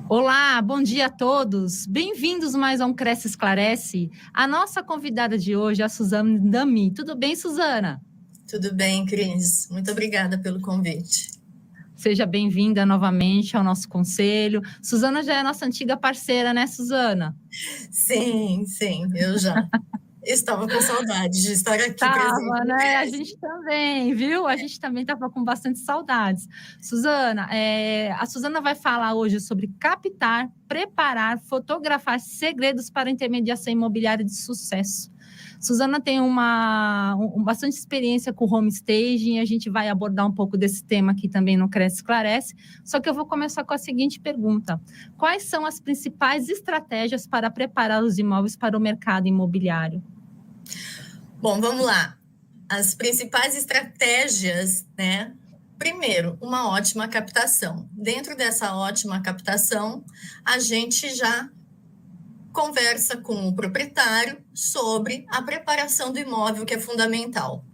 Olá, bom dia a todos. Bem-vindos mais a um Cresce Esclarece. A nossa convidada de hoje é a Suzana Dami. Tudo bem, Suzana? Tudo bem, Cris. Muito obrigada pelo convite. Seja bem-vinda novamente ao nosso conselho. Suzana já é nossa antiga parceira, né, Suzana? Sim, eu já estava com saudade de estar aqui presente Tava, no né? A Cresce. gente também, viu? A gente também estava com bastante saudades. Suzana, a Suzana vai falar hoje sobre captar, preparar, fotografar segredos para intermediação imobiliária de sucesso. Suzana tem bastante experiência com home staging, a gente vai abordar um pouco desse tema aqui também no Cresce Esclarece, só que eu vou começar com a seguinte pergunta: quais são as principais estratégias para preparar os imóveis para o mercado imobiliário? Bom, vamos lá. As principais estratégias, né? Primeiro, uma ótima captação. Dentro dessa ótima captação, a gente já conversa com o proprietário sobre a preparação do imóvel, que é fundamental.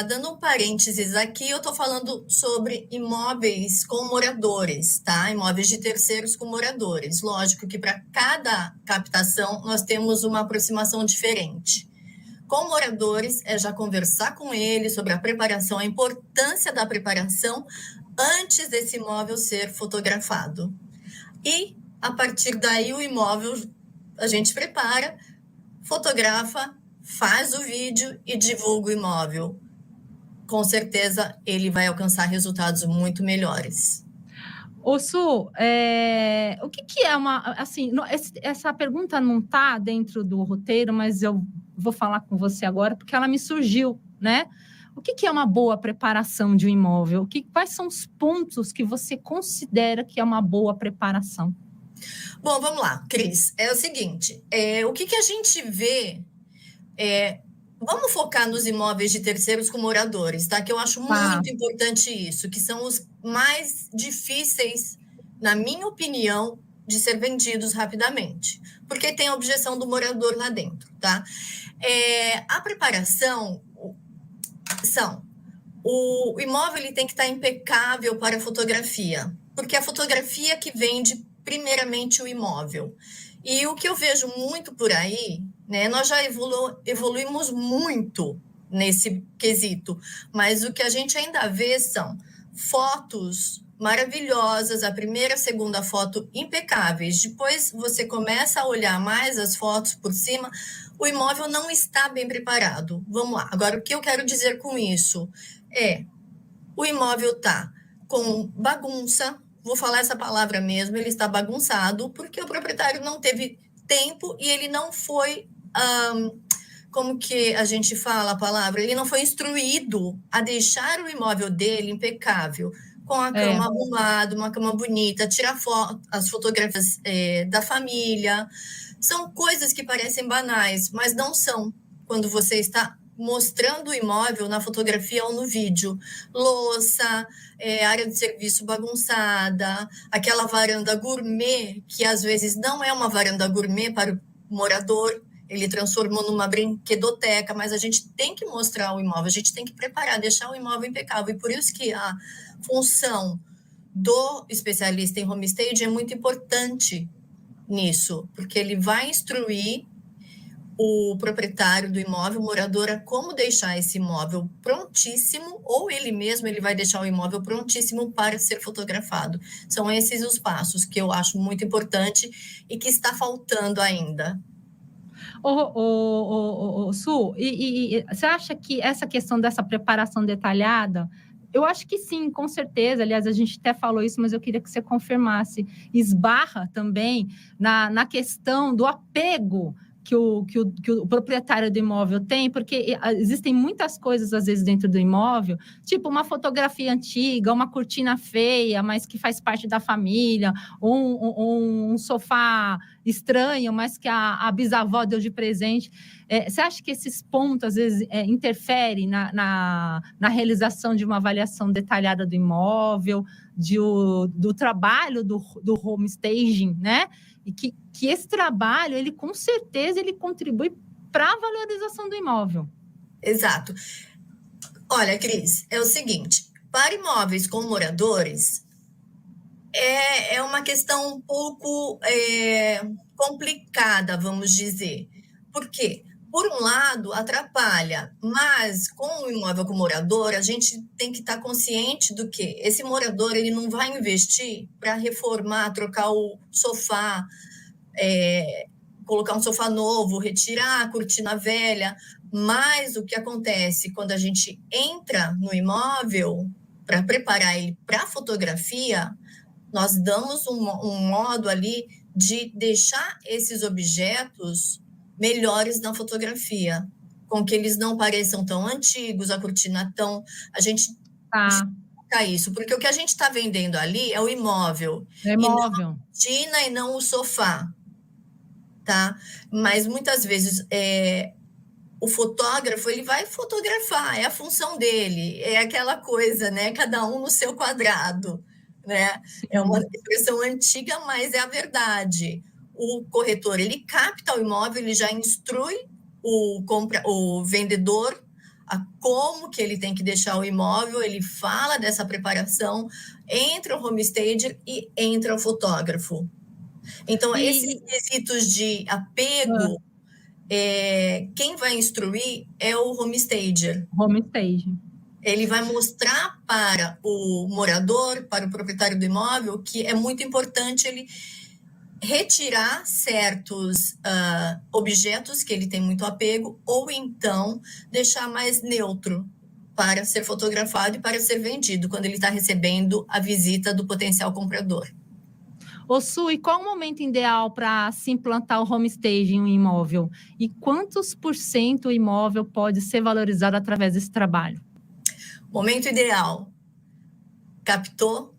Dando um parênteses aqui, eu estou falando sobre imóveis com moradores, tá? Imóveis de terceiros com moradores. Lógico que para cada captação nós temos uma aproximação diferente. Com moradores, é já conversar com eles sobre a preparação, a importância da preparação antes desse imóvel ser fotografado. E, a partir daí, o imóvel a gente prepara, fotografa, faz o vídeo e divulga o imóvel. Com certeza, ele vai alcançar resultados muito melhores. Ô, Su, o que é uma... Assim, essa pergunta não está dentro do roteiro, mas eu vou falar com você agora, porque ela me surgiu, né? O que é uma boa preparação de um imóvel? Quais são os pontos que você considera que é uma boa preparação? Bom, vamos lá, Cris. É o seguinte, o que a gente vê vamos focar nos imóveis de terceiros com moradores, tá? Que eu acho muito importante isso, que são os mais difíceis, na minha opinião, de ser vendidos rapidamente, porque tem a objeção do morador lá dentro, tá? A preparação o imóvel ele tem que estar impecável para a fotografia, porque a fotografia que vende primeiramente o imóvel. E o que eu vejo muito por aí, né, nós já evoluímos muito nesse quesito, mas o que a gente ainda vê são fotos maravilhosas, a primeira, a segunda foto impecáveis. Depois você começa a olhar mais as fotos por cima, o imóvel não está bem preparado. Vamos lá. Agora, o que eu quero dizer com isso? O imóvel está com bagunça, vou falar essa palavra mesmo, ele está bagunçado, porque o proprietário não teve tempo e ele não foi, como que a gente fala a palavra? Ele não foi instruído a deixar o imóvel dele impecável, com a cama arrumada, uma cama bonita, tirar as fotografias da família. São coisas que parecem banais, mas não são, quando você está mostrando o imóvel na fotografia ou no vídeo. Louça, área de serviço bagunçada, aquela varanda gourmet, que às vezes não é uma varanda gourmet para o morador, ele transformou numa brinquedoteca, mas a gente tem que mostrar o imóvel, a gente tem que preparar, deixar o imóvel impecável. E por isso que a função do especialista em home staging é muito importante nisso, porque ele vai instruir o proprietário do imóvel, o morador, a como deixar esse imóvel prontíssimo, ou ele mesmo ele vai deixar o imóvel prontíssimo para ser fotografado. São esses os passos que eu acho muito importante e que está faltando ainda. Su, você acha que essa questão dessa preparação detalhada, eu acho que sim, com certeza. Aliás, a gente até falou isso, mas eu queria que você confirmasse. Esbarra também na questão do apego que o proprietário do imóvel tem, porque existem muitas coisas, às vezes, dentro do imóvel, tipo uma fotografia antiga, uma cortina feia, mas que faz parte da família, um sofá estranho, mas que a bisavó deu de presente. Você acha que esses pontos, às vezes, interferem na realização de uma avaliação detalhada do imóvel, do trabalho do home staging, né? E que esse trabalho, ele com certeza, ele contribui para a valorização do imóvel. Exato. Olha, Cris, é o seguinte, para imóveis com moradores, É uma questão um pouco complicada, vamos dizer. Por quê? Por um lado, atrapalha, mas com o imóvel com morador, a gente tem que estar consciente do que esse morador ele não vai investir para reformar, trocar o sofá, colocar um sofá novo, retirar a cortina velha. Mas o que acontece quando a gente entra no imóvel para preparar ele para fotografia, nós damos um modo ali de deixar esses objetos melhores na fotografia, com que eles não pareçam tão antigos, a cortina tão... A gente Tá, destaca isso, porque o que a gente está vendendo ali é o imóvel, é e não a imóvel. cortina e não o sofá, tá? Mas muitas vezes o fotógrafo ele vai fotografar, é a função dele, é aquela coisa, né? Cada um no seu quadrado, né? É uma Sim. expressão antiga, mas é a verdade. O corretor ele capta o imóvel, ele já instrui o vendedor a como que ele tem que deixar o imóvel, ele fala dessa preparação, entra o homestager e entra o fotógrafo. Então, esses E, quesitos de ah, apego quem vai instruir é o homestager. homestage. Ele vai mostrar para o morador, para o proprietário do imóvel, que é muito importante ele retirar certos objetos que ele tem muito apego, ou então deixar mais neutro para ser fotografado e para ser vendido, quando ele está recebendo a visita do potencial comprador. Ô, Su, e qual o momento ideal para se implantar o homestage em um imóvel? E quantos por cento o imóvel pode ser valorizado através desse trabalho? Momento ideal: captou,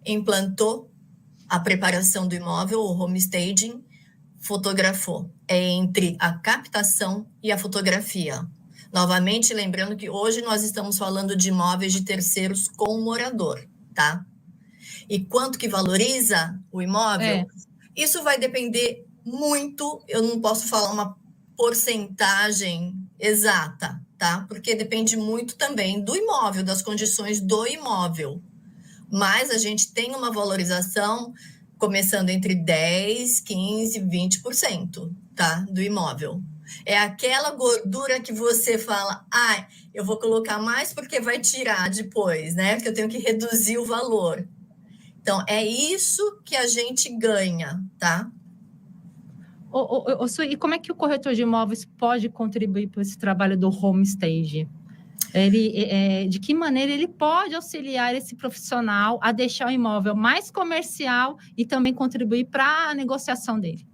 implantou a preparação do imóvel, o homestaging, fotografou. É entre a captação e a fotografia. Novamente, lembrando que hoje nós estamos falando de imóveis de terceiros com morador, tá? E quanto que valoriza o imóvel? Isso vai depender muito, eu não posso falar uma porcentagem exata, tá? Porque depende muito também do imóvel, das condições do imóvel. Mas a gente tem uma valorização começando entre 10, 15, 20%, tá? Do imóvel. É aquela gordura que você fala, eu vou colocar mais porque vai tirar depois, né? Que eu tenho que reduzir o valor. Então, é isso que a gente ganha, tá? Su, e como é que o corretor de imóveis pode contribuir para esse trabalho do homestage? De que maneira ele pode auxiliar esse profissional a deixar o imóvel mais comercial e também contribuir para a negociação dele?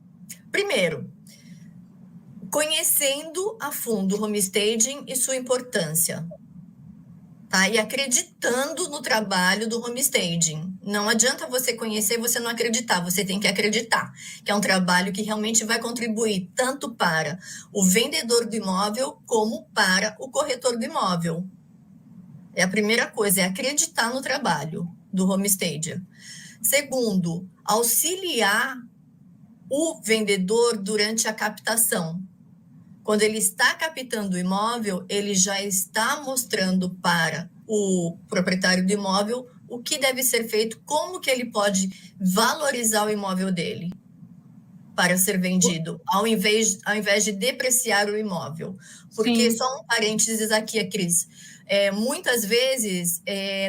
Primeiro, conhecendo a fundo o homestaging e sua importância, tá? E acreditando no trabalho do homestaging. Não adianta você conhecer e você não acreditar, você tem que acreditar, que é um trabalho que realmente vai contribuir tanto para o vendedor do imóvel como para o corretor do imóvel. É a primeira coisa, é acreditar no trabalho do homestager. Segundo, auxiliar o vendedor durante a captação. Quando ele está captando o imóvel, ele já está mostrando para o proprietário do imóvel o que deve ser feito, como que ele pode valorizar o imóvel dele para ser vendido, ao invés de depreciar o imóvel. Porque, Sim. só um parênteses aqui, Cris, muitas vezes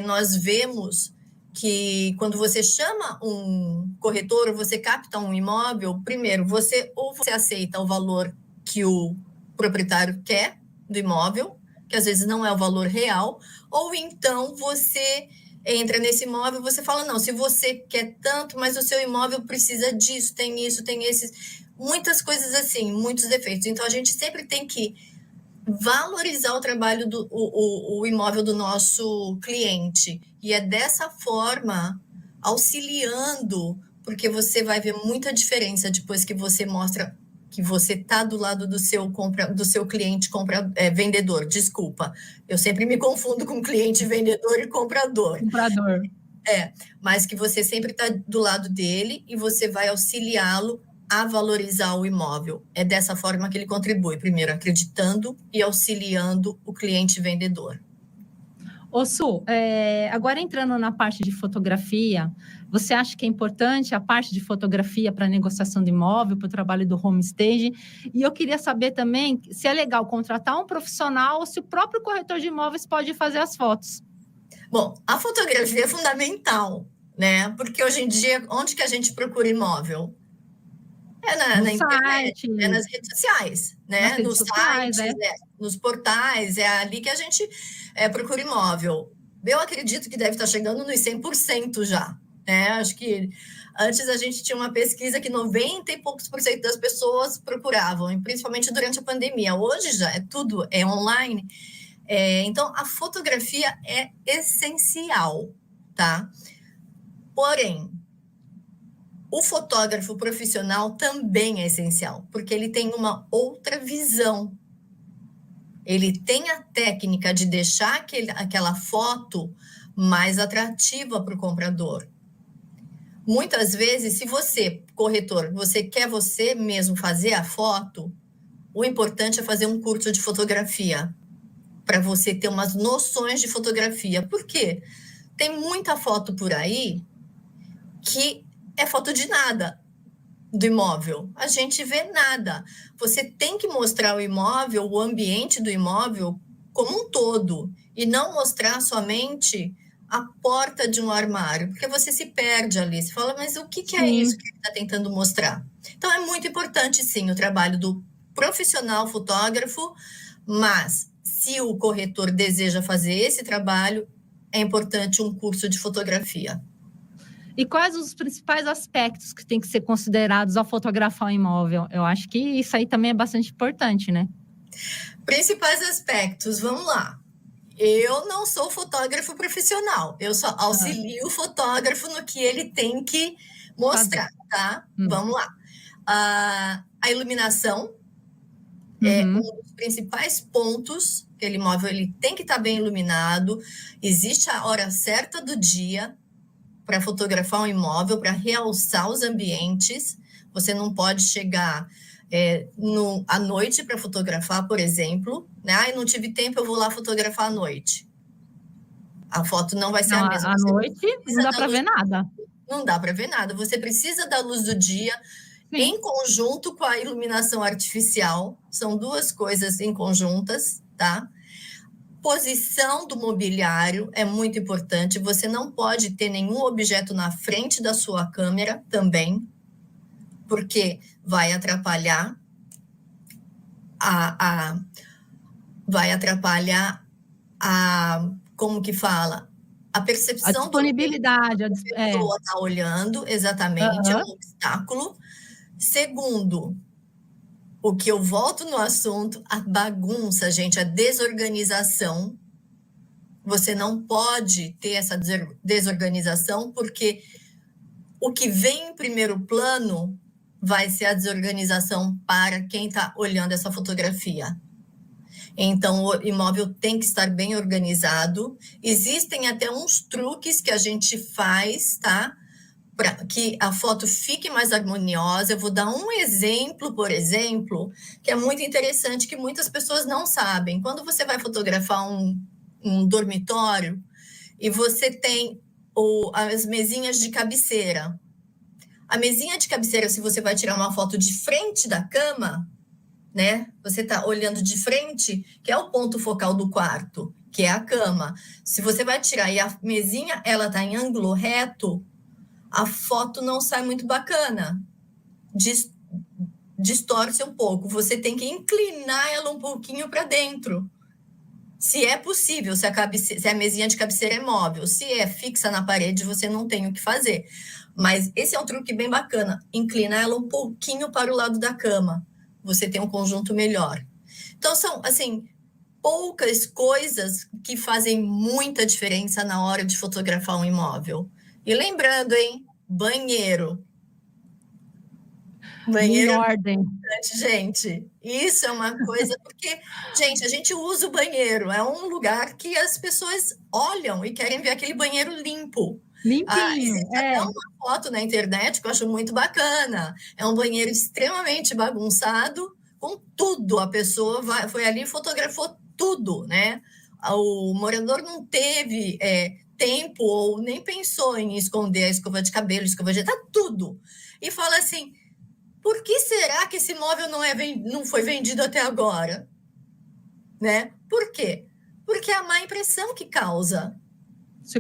nós vemos que quando você chama um corretor, ou você capta um imóvel, primeiro, você aceita o valor que o proprietário quer do imóvel, que às vezes não é o valor real, ou então você entra nesse imóvel, você fala, não, se você quer tanto, mas o seu imóvel precisa disso, tem isso, tem esses, muitas coisas assim, muitos defeitos. Então, a gente sempre tem que valorizar o trabalho o imóvel do nosso cliente. E é dessa forma, auxiliando, porque você vai ver muita diferença depois que você mostra que você está do lado do seu cliente vendedor. Desculpa, eu sempre me confundo com cliente vendedor e comprador. Comprador. Mas que você sempre está do lado dele e você vai auxiliá-lo a valorizar o imóvel. É dessa forma que ele contribui, primeiro acreditando e auxiliando o cliente vendedor. Ô, Su, agora entrando na parte de fotografia, você acha que é importante a parte de fotografia para a negociação do imóvel, para o trabalho do home stage? E eu queria saber também se é legal contratar um profissional ou se o próprio corretor de imóveis pode fazer as fotos. Bom, a fotografia é fundamental, né? Porque hoje em dia, onde que a gente procura imóvel? É No na internet, site, é nas redes sociais, nas né? redes Nos sociais, sites, né? Nos portais, é ali que a gente procura imóvel. Eu acredito que deve estar chegando nos 100% já, né? Acho que antes a gente tinha uma pesquisa que 90 e poucos por cento das pessoas procuravam, e principalmente durante a pandemia. Hoje já tudo é online. Então, a fotografia é essencial, tá? Porém, o fotógrafo profissional também é essencial, porque ele tem uma outra visão. Ele tem a técnica de deixar aquela foto mais atrativa para o comprador. Muitas vezes, se você, corretor, você quer você mesmo fazer a foto, o importante é fazer um curso de fotografia, para você ter umas noções de fotografia. Por quê? Tem muita foto por aí que é foto de nada do imóvel. A gente vê nada. Você tem que mostrar o imóvel, o ambiente do imóvel como um todo, e não mostrar somente a porta de um armário, porque você se perde ali. Você fala, mas o que é isso sim. que ele está tentando mostrar? Então, é muito importante, sim, o trabalho do profissional fotógrafo, mas se o corretor deseja fazer esse trabalho, é importante um curso de fotografia. E quais os principais aspectos que tem que ser considerados ao fotografar um imóvel? Eu acho que isso aí também é bastante importante, né? Principais aspectos, vamos lá. Eu não sou fotógrafo profissional, eu só auxilio o fotógrafo no que ele tem que mostrar, tá? Vamos lá. A iluminação é um dos principais pontos. Aquele imóvel ele tem que estar bem iluminado. Existe a hora certa do dia para fotografar um imóvel, para realçar os ambientes. Você não pode chegar à noite para fotografar, por exemplo, né? Ai, não tive tempo, eu vou lá fotografar à noite. A foto não vai ser a mesma. À noite não dá para ver nada. Não dá para ver nada. Você precisa da luz do dia, sim, em conjunto com a iluminação artificial. São duas coisas em conjuntas, tá? Posição do mobiliário é muito importante. Você não pode ter nenhum objeto na frente da sua câmera também, porque vai atrapalhar como que fala? A percepção a disponibilidade, do que a pessoa está olhando, exatamente, é um obstáculo. Segundo, o que eu volto no assunto, a bagunça, gente, a desorganização. Você não pode ter essa desorganização, porque o que vem em primeiro plano vai ser a desorganização para quem está olhando essa fotografia. Então, o imóvel tem que estar bem organizado. Existem até uns truques que a gente faz, tá? Para que a foto fique mais harmoniosa. Eu vou dar um exemplo, por exemplo, que é muito interessante, que muitas pessoas não sabem. Quando você vai fotografar um dormitório e você tem as mesinhas de cabeceira. A mesinha de cabeceira, se você vai tirar uma foto de frente da cama, né? Você está olhando de frente, que é o ponto focal do quarto, que é a cama. Se você vai tirar e a mesinha ela está em ângulo reto, a foto não sai muito bacana. Distorce um pouco. Você tem que inclinar ela um pouquinho para dentro. Se é possível, se a mesinha de cabeceira é móvel, se é fixa na parede, você não tem o que fazer. Mas esse é um truque bem bacana, inclinar ela um pouquinho para o lado da cama. Você tem um conjunto melhor. Então, são, assim, poucas coisas que fazem muita diferença na hora de fotografar um imóvel. E lembrando, hein, banheiro. Banheiro em ordem. Gente, isso é uma coisa, porque, gente, a gente usa o banheiro, é um lugar que as pessoas olham e querem ver aquele banheiro limpo. Limpinho, existe até uma foto na internet que eu acho muito bacana. É um banheiro extremamente bagunçado, com tudo. A pessoa foi ali e fotografou tudo, né? o morador não teve tempo ou nem pensou em esconder a escova de cabelo, escova de... Tá tudo. E fala assim, por que será que esse imóvel não foi vendido até agora? Né? Por quê? Porque é a má impressão que causa.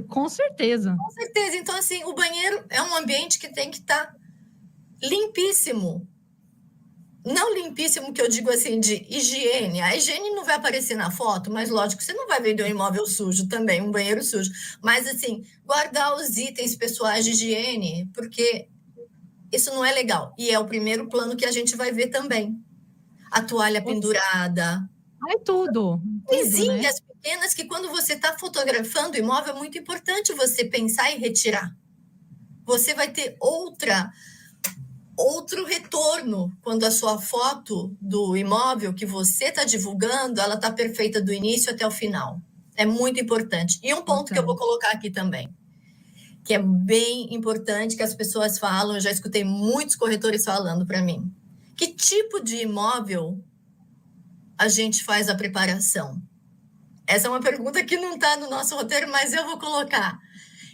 Com certeza. Com certeza. Então, assim, o banheiro é um ambiente que tem que estar limpíssimo. Não limpíssimo, que eu digo assim, de higiene. A higiene não vai aparecer na foto, mas lógico, você não vai vender um imóvel sujo também, um banheiro sujo. Mas, assim, guardar os itens pessoais de higiene, porque isso não é legal. E é o primeiro plano que a gente vai ver também. A toalha pendurada. É tudo, Coisinhas, né? pequenas que quando você está fotografando o imóvel, é muito importante você pensar e retirar. Você vai ter outro retorno quando a sua foto do imóvel que você está divulgando, ela está perfeita do início até o final. É muito importante. E um ponto que eu vou colocar aqui também, que é bem importante, que as pessoas falam, eu já escutei muitos corretores falando para mim. Que tipo de imóvel a gente faz a preparação? Essa é uma pergunta que não está no nosso roteiro, mas eu vou colocar.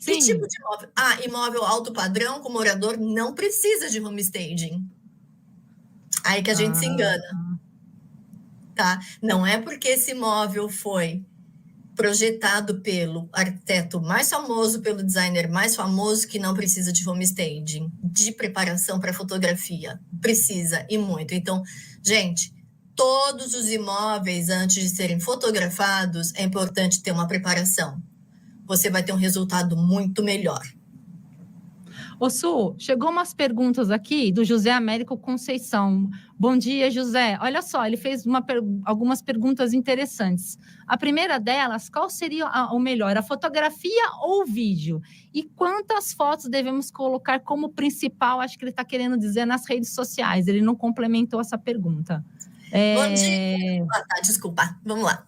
Sim. Que tipo de imóvel? Imóvel alto padrão com morador não precisa de homestaging. Aí que a gente se engana. Tá? Não é porque esse imóvel foi projetado pelo arquiteto mais famoso, pelo designer mais famoso, que não precisa de homestaging, de preparação para fotografia. Precisa, e muito. Então, gente, todos os imóveis, antes de serem fotografados, é importante ter uma preparação. Você vai ter um resultado muito melhor. Ô, Su, chegou umas perguntas aqui do José Américo Conceição. Bom dia, José. Olha só, ele fez algumas perguntas interessantes. A primeira delas, qual seria o melhor, a fotografia ou o vídeo? E quantas fotos devemos colocar como principal, acho que ele está querendo dizer, nas redes sociais? Ele não complementou essa pergunta. Bom dia. Desculpa, vamos lá.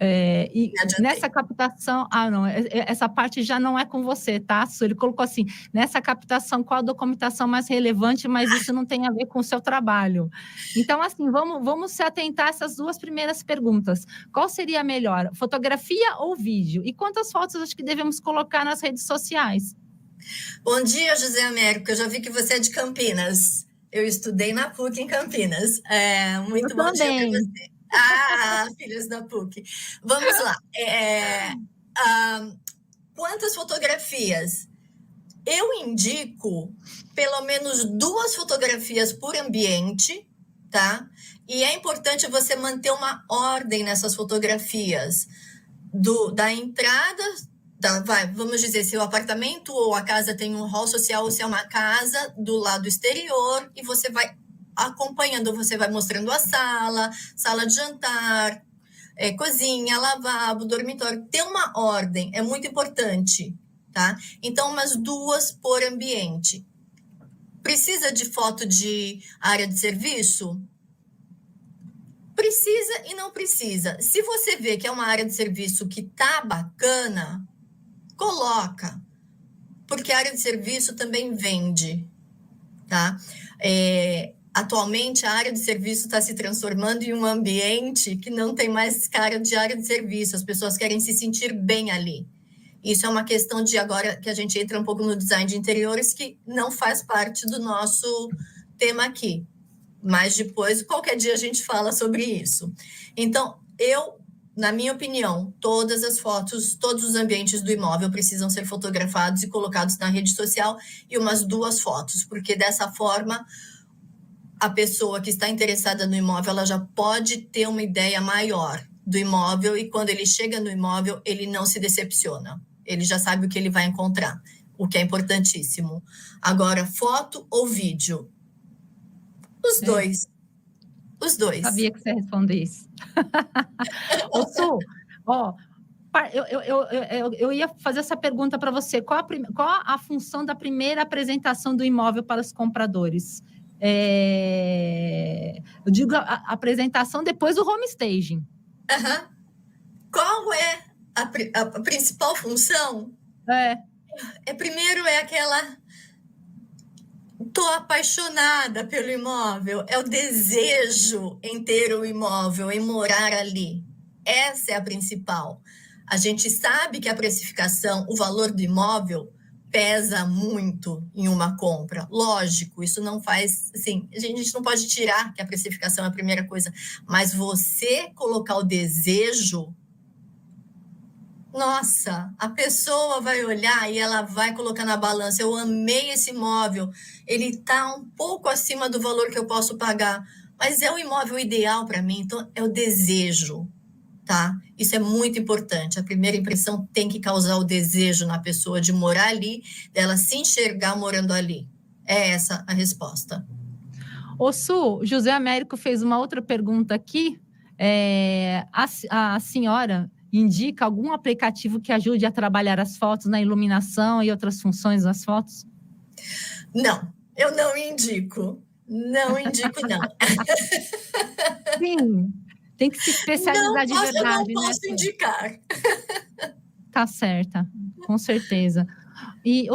E nessa captação, não, essa parte já não é com você, tá? Ele colocou assim, nessa captação, qual a documentação mais relevante, mas isso não tem a ver com o seu trabalho. Então, assim, vamos se atentar a essas duas primeiras perguntas. Qual seria a melhor, fotografia ou vídeo? E quantas fotos acho que devemos colocar nas redes sociais? Bom dia, José Américo, eu já vi que você é de Campinas. Eu estudei na PUC em Campinas. Muito bom dia para você. Filhos da PUC. Vamos lá. Quantas fotografias? Eu indico pelo menos 2 fotografias por ambiente, tá? E é importante você manter uma ordem nessas fotografias. Da entrada, vamos dizer, se o apartamento ou a casa tem um hall social ou se é uma casa, do lado exterior, e você vai acompanhando, você vai mostrando a sala de jantar, cozinha, lavabo, dormitório. Ter uma ordem é muito importante, tá? Então, umas 2 por ambiente. Precisa de foto de área de serviço? Precisa e não precisa. Se você vê que é uma área de serviço que tá bacana, coloca. Porque a área de serviço também vende, tá? Atualmente, a área de serviço está se transformando em um ambiente que não tem mais cara de área de serviço. As pessoas querem se sentir bem ali. Isso é uma questão de agora que a gente entra um pouco no design de interiores, que não faz parte do nosso tema aqui. Mas depois, qualquer dia, a gente fala sobre isso. Então, na minha opinião, todas as fotos, todos os ambientes do imóvel precisam ser fotografados e colocados na rede social, e umas 2 fotos, porque dessa forma a pessoa que está interessada no imóvel, ela já pode ter uma ideia maior do imóvel, e quando ele chega no imóvel, ele não se decepciona. Ele já sabe o que ele vai encontrar, o que é importantíssimo. Agora, foto ou vídeo? Os dois. Os dois. Sabia que você ia responder isso. Ô, Su, eu ia fazer essa pergunta para você. Qual a função da primeira apresentação do imóvel para os compradores? Eu digo a apresentação depois do homestaging. Qual é a principal função? Primeiro é aquela... Estou apaixonada pelo imóvel. É o desejo em ter o imóvel, em morar ali. essa é a principal. A gente sabe que a precificação, o valor do imóvel, pesa muito em uma compra. Lógico, isso não faz, assim, a gente não pode tirar que a precificação é a primeira coisa, mas você colocar o desejo, nossa, a pessoa vai olhar e ela vai colocar na balança, eu amei esse imóvel, ele está um pouco acima do valor que eu posso pagar, mas é o imóvel ideal para mim, então é o desejo. Tá? Isso é muito importante. A primeira impressão tem que causar o desejo na pessoa de morar ali, dela se enxergar morando ali. É essa a resposta. Ô, Su, José Américo fez uma outra pergunta aqui. A senhora indica algum aplicativo que ajude a trabalhar as fotos na iluminação e outras funções das fotos? Não, eu não indico. Não indico, não. Sim, tem que se especializar de Eu não verdade, né, posso Su? indicar. Tá certa, com certeza. E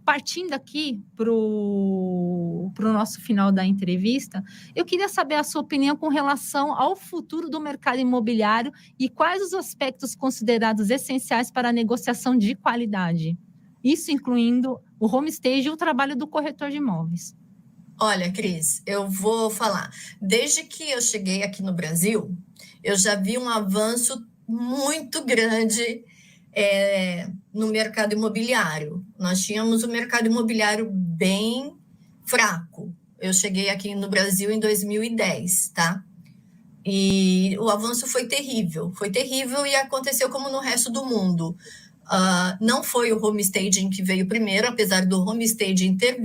partindo aqui para o nosso final da entrevista, eu queria saber a sua opinião com relação ao futuro do mercado imobiliário e quais os aspectos considerados essenciais para a negociação de qualidade. Isso incluindo o homestage e o trabalho do corretor de imóveis. Olha, Cris, eu vou falar. Desde que eu cheguei aqui no Brasil, eu já vi um avanço muito grande no mercado imobiliário. Nós tínhamos um mercado imobiliário bem fraco. Eu cheguei aqui no Brasil em 2010, tá? E o avanço foi terrível e aconteceu como no resto do mundo. Não foi o homestaging que veio primeiro, apesar do homestaging ter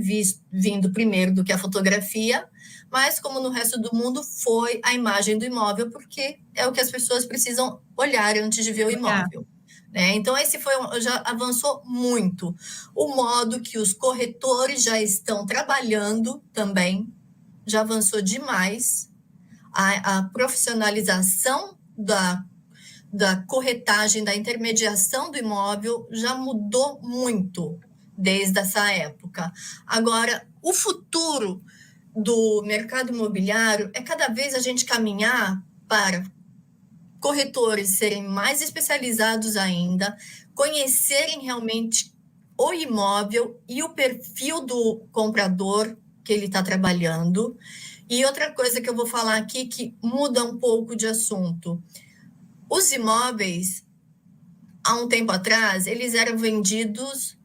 vindo primeiro do que a fotografia, mas como no resto do mundo foi a imagem do imóvel, porque é o que as pessoas precisam olhar antes de ver o imóvel. Né? Então, esse já avançou muito. O modo que os corretores já estão trabalhando também já avançou demais. A profissionalização da corretagem, da intermediação do imóvel já mudou muito desde essa época. Agora, o futuro do mercado imobiliário é cada vez a gente caminhar para corretores serem mais especializados ainda, conhecerem realmente o imóvel e o perfil do comprador que ele está trabalhando. E outra coisa que eu vou falar aqui que muda um pouco de assunto. Os imóveis, há um tempo atrás, eles eram vendidos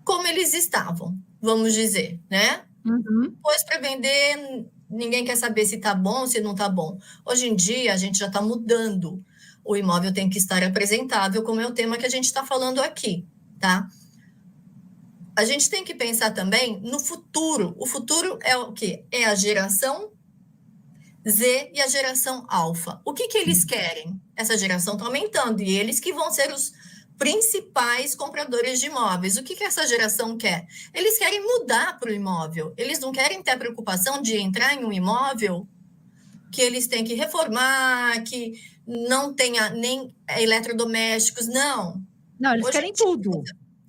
como eles estavam, vamos dizer, né? Uhum. Depois, para vender, ninguém quer saber se está bom ou se não está bom. Hoje em dia, a gente já está mudando. O imóvel tem que estar apresentável, como é o tema que a gente está falando aqui, tá? A gente tem que pensar também no futuro. O futuro é o quê? É a geração Z e a geração alfa. O que eles querem? Essa geração está aumentando e eles que vão ser os principais compradores de imóveis. O que essa geração quer? Eles querem mudar para o imóvel. Eles não querem ter a preocupação de entrar em um imóvel que eles têm que reformar, que não tenha nem eletrodomésticos, não. Não, eles querem tudo.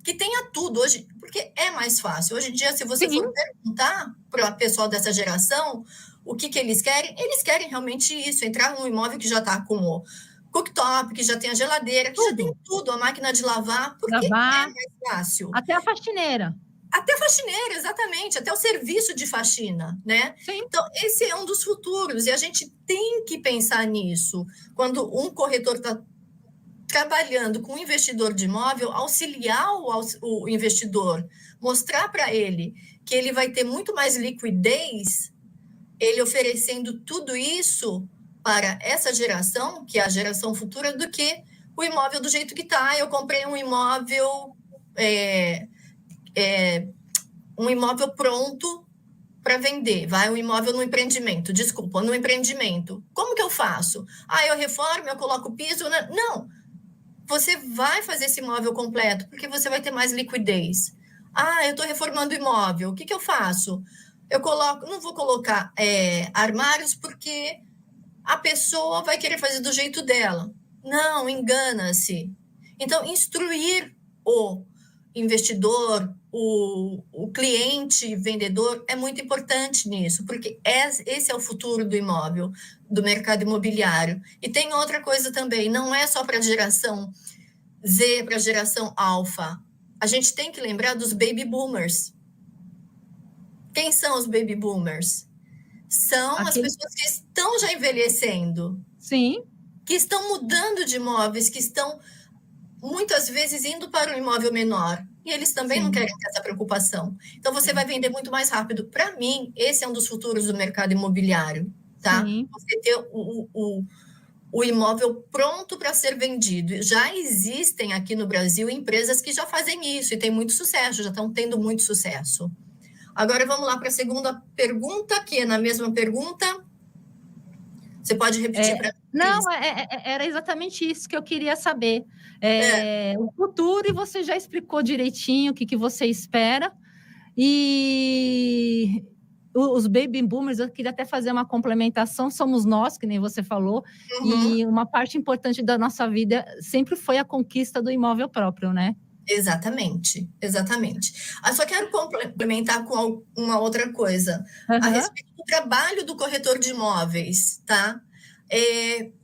Que tenha tudo hoje, porque é mais fácil. Hoje em dia, se você for perguntar para o pessoal dessa geração o que eles querem realmente isso, entrar num imóvel que já está com o cooktop, que já tem a geladeira, que já tem tudo, a máquina de lavar, porque é mais fácil. Até a faxineira. Até a faxineira, exatamente, até o serviço de faxina, né? Sim. Então, esse é um dos futuros, e a gente tem que pensar nisso. Quando um corretor está trabalhando com um investidor de imóvel, auxiliar o investidor, mostrar para ele que ele vai ter muito mais liquidez, ele oferecendo tudo isso para essa geração, que é a geração futura, do que o imóvel do jeito que está. Eu comprei um imóvel pronto para vender, um imóvel no empreendimento, no empreendimento. Como que eu faço? Eu reformo, eu coloco o piso? Não, você vai fazer esse imóvel completo, porque você vai ter mais liquidez. Eu estou reformando o imóvel, o que eu faço? Não vou colocar armários, porque a pessoa vai querer fazer do jeito dela. Não, engana-se. Então, instruir o investidor, o cliente vendedor é muito importante nisso, porque esse é o futuro do imóvel, do mercado imobiliário. E tem outra coisa também, não é só para a geração Z, para a geração alfa. A gente tem que lembrar dos baby boomers. Quem são os baby boomers? São as pessoas que estão já envelhecendo. Sim. Que estão mudando de imóveis, que estão muitas vezes indo para um imóvel menor. E eles também não querem ter essa preocupação. Então, você vai vender muito mais rápido. Para mim, esse é um dos futuros do mercado imobiliário, tá? Sim. Você ter o imóvel pronto para ser vendido. Já existem aqui no Brasil empresas que já fazem isso e têm muito sucesso, já estão tendo muito sucesso. Agora, vamos lá para a segunda pergunta, que é na mesma pergunta. Você pode repetir para mim? Não, era exatamente isso que eu queria saber. O futuro, e você já explicou direitinho o que você espera. E os baby boomers, eu queria até fazer uma complementação, somos nós, que nem você falou, e uma parte importante da nossa vida sempre foi a conquista do imóvel próprio, né? Exatamente, exatamente. Só quero complementar com uma outra coisa, a respeito do trabalho do corretor de imóveis, tá?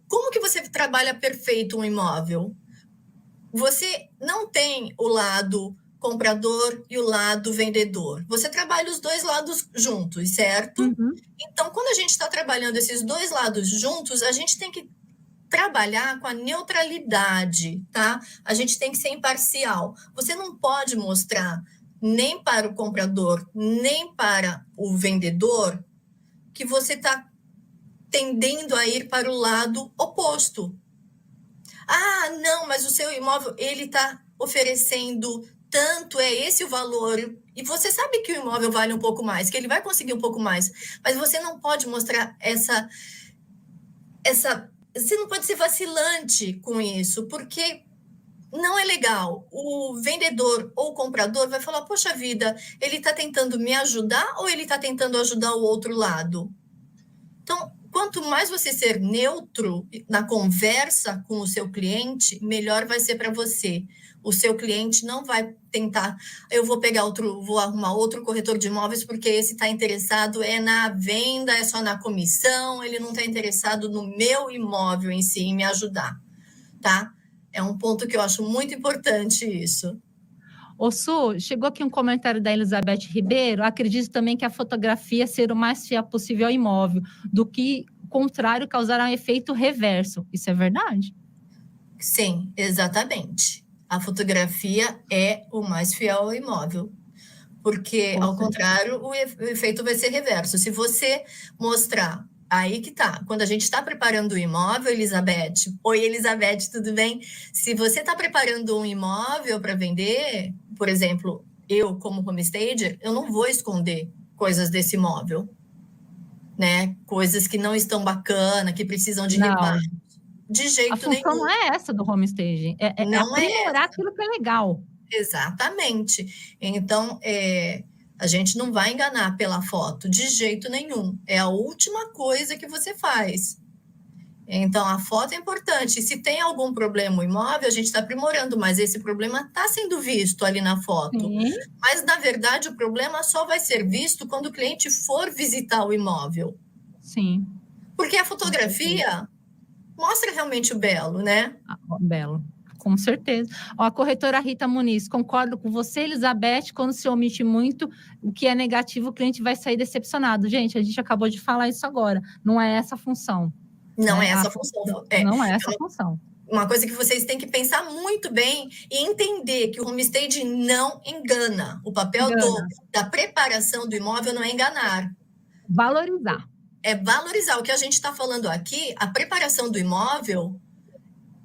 Como que você trabalha perfeito um imóvel? Você não tem o lado comprador e o lado vendedor. Você trabalha os dois lados juntos, certo? Então, quando a gente está trabalhando esses dois lados juntos, a gente tem que trabalhar com a neutralidade, tá? A gente tem que ser imparcial. Você não pode mostrar nem para o comprador, nem para o vendedor que você está tendendo a ir para o lado oposto. Ah, não, mas o seu imóvel, ele está oferecendo tanto, é esse o valor, e você sabe que o imóvel vale um pouco mais, que ele vai conseguir um pouco mais, mas você não pode mostrar você não pode ser vacilante com isso, porque não é legal. O vendedor ou o comprador vai falar, poxa vida, ele está tentando me ajudar ou ele está tentando ajudar o outro lado? Então, quanto mais você ser neutro na conversa com o seu cliente, melhor vai ser para você. O seu cliente não vai tentar, eu vou arrumar outro corretor de imóveis porque esse está interessado na venda, é só na comissão, ele não está interessado no meu imóvel em si, em me ajudar, tá? É um ponto que eu acho muito importante isso. Ô Su, chegou aqui um comentário da Elizabeth Ribeiro, acredito também que a fotografia ser o mais fiel possível ao imóvel, do que, contrário, causará um efeito reverso. Isso é verdade? Sim, exatamente. A fotografia é o mais fiel ao imóvel, porque, ao contrário, o efeito vai ser reverso. Se você mostrar, aí que tá, quando a gente está preparando o imóvel, Elizabeth, oi Elizabeth, tudo bem? Se você está preparando um imóvel para vender, por exemplo, eu como homestager, eu não vou esconder coisas desse imóvel, né? Coisas que não estão bacana, que precisam de reparo. De jeito nenhum. A função não é essa do homestaging, é aprimorar aquilo que é legal. Exatamente. Então, a gente não vai enganar pela foto, de jeito nenhum. É a última coisa que você faz. Então, a foto é importante. Se tem algum problema o imóvel, a gente está aprimorando, mas esse problema está sendo visto ali na foto. Sim. Mas, na verdade, o problema só vai ser visto quando o cliente for visitar o imóvel. Sim. Porque a fotografia mostra realmente o belo, né? Belo, com certeza. A corretora Rita Muniz, concordo com você, Elizabeth, quando se omite muito, o que é negativo, o cliente vai sair decepcionado. Gente, a gente acabou de falar isso agora, não é essa a função. Não é essa a função. Não é essa a função. Uma coisa que vocês têm que pensar muito bem e entender que o homestaging não engana. O papel da preparação do imóvel não é enganar. Valorizar. É valorizar. O que a gente está falando aqui, a preparação do imóvel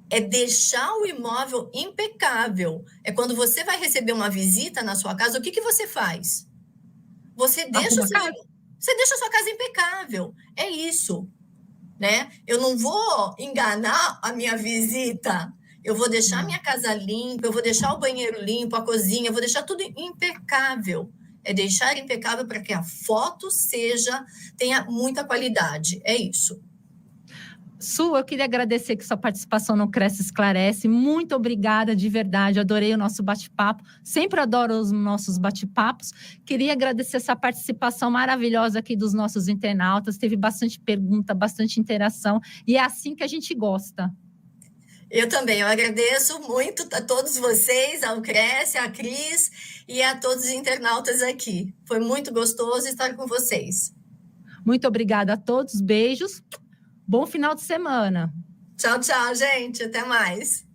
é deixar o imóvel impecável. É quando você vai receber uma visita na sua casa, o que você faz? Você deixa a sua casa impecável. É isso, né? Eu não vou enganar a minha visita. Eu vou deixar a minha casa limpa, eu vou deixar o banheiro limpo, a cozinha, eu vou deixar tudo impecável. É deixar impecável para que a foto tenha muita qualidade. É isso. Su, eu queria agradecer que sua participação no Cresce Esclarece. Muito obrigada, de verdade. Adorei o nosso bate-papo. Sempre adoro os nossos bate-papos. Queria agradecer essa participação maravilhosa aqui dos nossos internautas. Teve bastante pergunta, bastante interação. E é assim que a gente gosta. Eu também, eu agradeço muito a todos vocês, ao Cresce, à Cris e a todos os internautas aqui. Foi muito gostoso estar com vocês. Muito obrigada a todos. Beijos. Bom final de semana. Tchau, tchau, gente. Até mais.